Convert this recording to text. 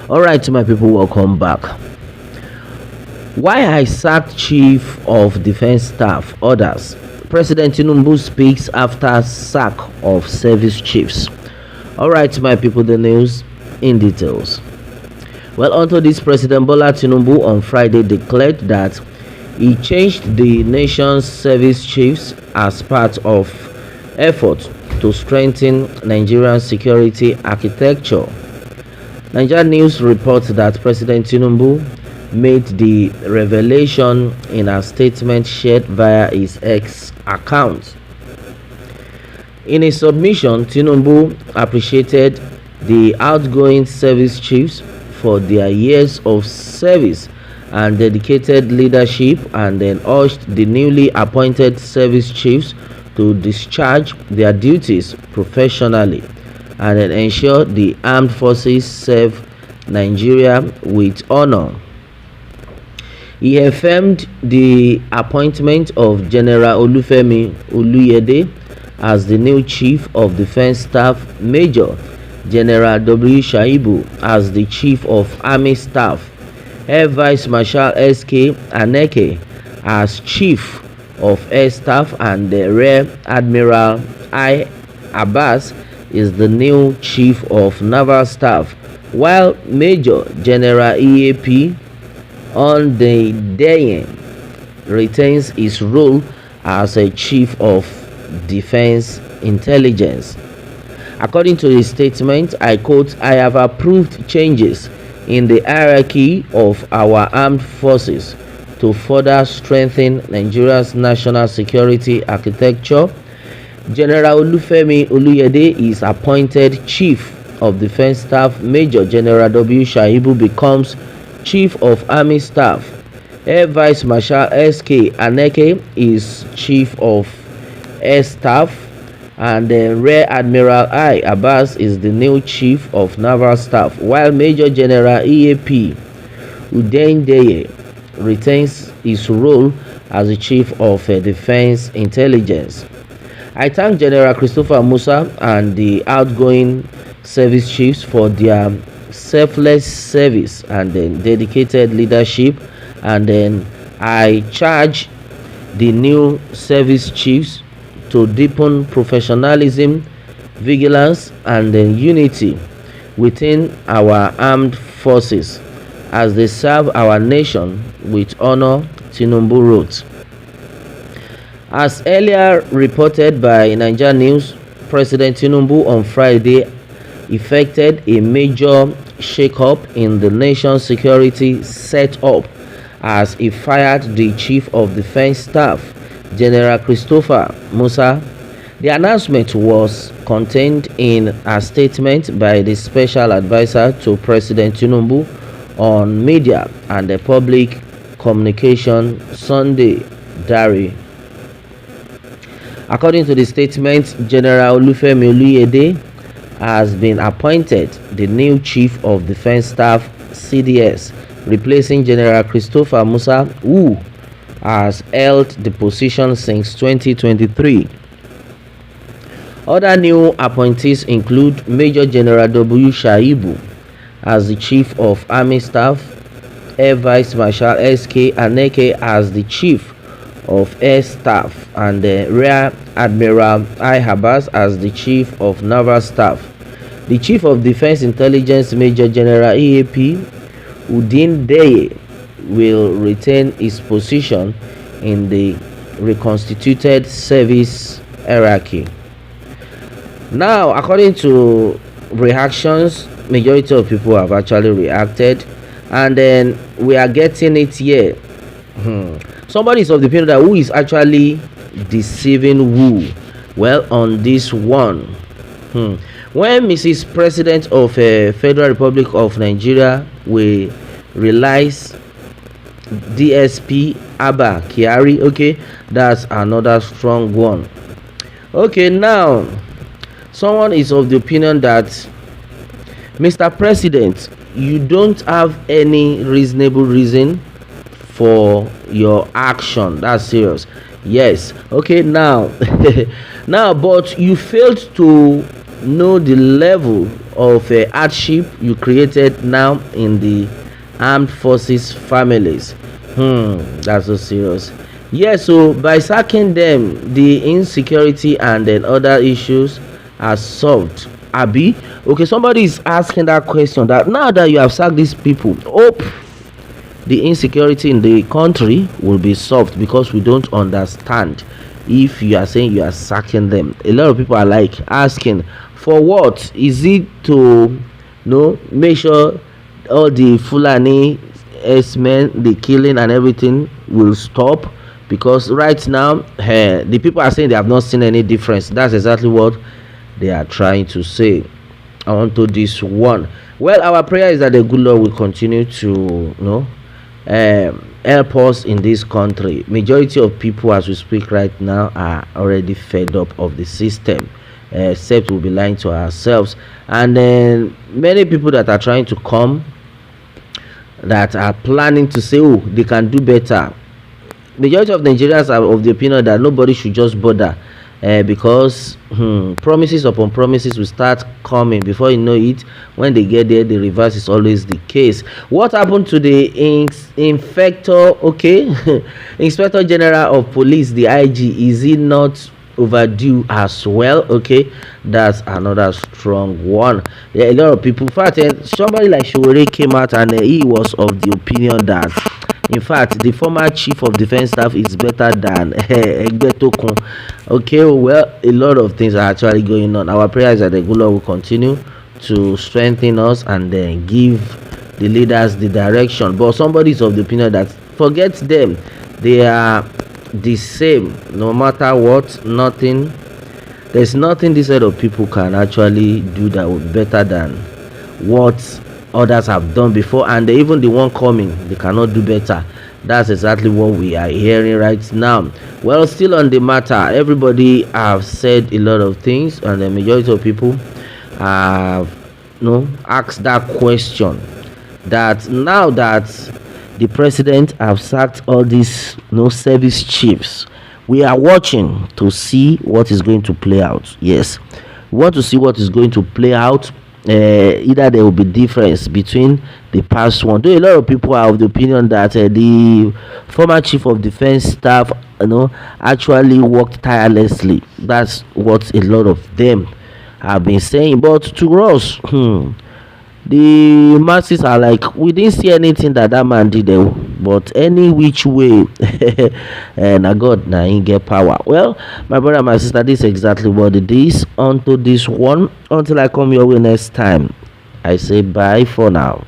All right, my people, welcome back. Why I sacked Chief of Defense Staff orders. President Tinubu speaks after sack of service chiefs. All right, my people, the news in details. Well, onto this, President Bola Tinubu on Friday declared that he changed the nation's service chiefs as part of effort to strengthen Nigeria's security architecture. Nigeria News reports that President Tinubu made the revelation in a statement shared via his X account. In a submission, Tinubu appreciated the outgoing service chiefs for their years of service and dedicated leadership, and then urged the newly appointed service chiefs to discharge their duties professionally and then ensure the armed forces serve Nigeria with honor. He affirmed the appointment of General Oluyede as the new Chief of Defense Staff, Major General W. Shaibu as the Chief of Army Staff, Air Vice Marshal S.K. Aneke as Chief of Air Staff, and the Rear Admiral I. Abbas is the new Chief of Naval Staff, while Major General EAP on the day retains his role as a Chief of Defense Intelligence. According to the statement, I quote, "I have approved changes in the hierarchy of our armed forces to further strengthen Nigeria's national security architecture. General Oluyede is appointed Chief of Defense Staff. Major General W. Shaibu becomes Chief of Army Staff. Air Vice Marshal S.K. Aneke is Chief of Air Staff, and then Rear Admiral I. Abbas is the new Chief of Naval Staff, while Major General EAP Udendeye retains his role as the Chief of Defense Intelligence. I thank General Christopher Musa and the outgoing service chiefs for their selfless service and then dedicated leadership, and then I charge the new service chiefs to deepen professionalism, vigilance, and then unity within our armed forces as they serve our nation with honor," Tinubu wrote. As earlier reported by Nigeria News, President Tinubu on Friday effected a major shake-up in the nation's security setup as he fired the Chief of Defense Staff, General Christopher Musa. The announcement was contained in a statement by the special advisor to President Tinubu on media and the public communication, Sunday Dari. According to the statement, General Oluyede has been appointed the new Chief of Defense Staff, CDS, replacing General Christopher Musa, who has held the position since 2023. Other new appointees include Major General W. Shaibu as the Chief of Army Staff, Air Vice Marshal S.K. Aneke as the Chief of Air Staff, and the Rear Admiral I. Abbas as the Chief of Naval Staff. The Chief of Defense Intelligence, Major General EAP Udendeye, will retain his position in the reconstituted service hierarchy. Now, according to reactions, majority of people have actually reacted, and then we are getting it here. Somebody is of the opinion that who is actually deceiving who? Well, on this one, when Mrs. President of Federal Republic of Nigeria will realize DSP Abba Kyari, okay, that's another strong one. Okay, now someone is of the opinion that Mr. President, you don't have any reasonable reason for your action. That's serious. Yes. Okay, now now but you failed to know the level of hardship you created now in the armed forces families. That's so serious. Yeah, so by sacking them, the insecurity and then other issues are solved. Abi, okay, somebody is asking that question, that now that you have sacked these people, hope the insecurity in the country will be solved, because we don't understand. If you are saying you are sacking them, a lot of people are like asking, for what? Is it to make sure all the Fulani men, the killing and everything will stop? Because right now, the people are saying they have not seen any difference. That's exactly what they are trying to say. On to this one. Well, our prayer is that the good Lord will continue to help us in this country. Majority of people as we speak right now are already fed up of the system, except we'll be lying to ourselves. And then many people that are trying to come, that are planning to say, oh, they can do better. Majority of Nigerians are of the opinion that nobody should just bother, because promises upon promises will start coming. Before you know it, when they get there, the reverse is always the case. What happened to the Inspector General of Police, the IG? Is he not overdue as well? Okay, that's another strong one. Yeah, a lot of people, in fact, somebody like Showore came out and he was of the opinion that, in fact, the former chief of defense staff is better than Tohun. Okay, well, a lot of things are actually going on. Our prayer is that the good Lord will continue to strengthen us and then give the leaders the direction. But somebody is of the opinion that forget them, they are the same no matter what. Nothing, there's nothing this set of people can actually do that would be better than what others have done before, and even the one coming, they cannot do better. That's exactly what we are hearing right now. Well, still on the matter, everybody have said a lot of things, and the majority of people have asked that question, that now that the president have sacked all these service chiefs, we are watching to see what is going to play out. Yes, we want to see what is going to play out. Either there will be difference between the past one, though a lot of people are of the opinion that the former chief of defense staff actually worked tirelessly. That's what a lot of them have been saying. But to us, the masses are like, we didn't see anything that man did, but any which way, na God na him get power. Well, my brother, my sister, this is exactly what it is. Onto this one, until I come your way next time, I say bye for now.